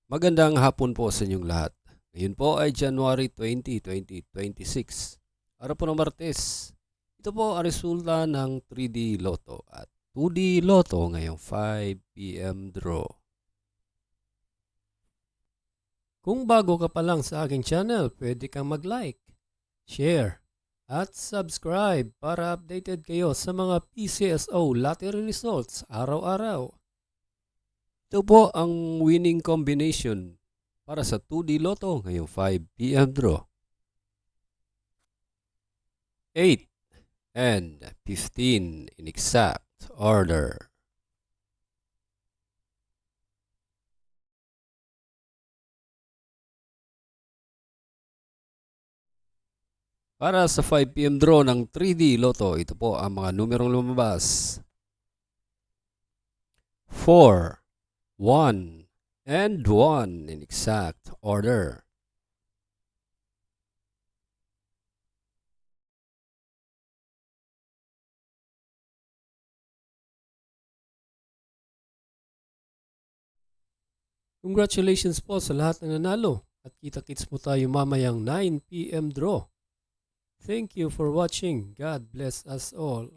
Magandang hapon po sa inyong lahat. Ngayon po ay January 20, 2026. Araw po ng Martes. Ito po ang resulta ng 3D Lotto at 2D Lotto ngayong 5 p.m. draw. Kung bago ka pa lang sa aking channel, pwede kang mag-like, share, at subscribe para updated kayo sa mga PCSO lottery results araw-araw. Ito po ang winning combination para sa 2D Lotto ngayong 5 p.m. draw. 8 and 15 in exact order. Para sa 5 p.m. draw ng 3D Lotto, ito po ang mga numerong lumabas. 4, 1, and 1 in exact order. Congratulations po sa lahat ng nanalo at kita-kits mo tayo mamayang 9 p.m. draw. Thank you for watching. God bless us all.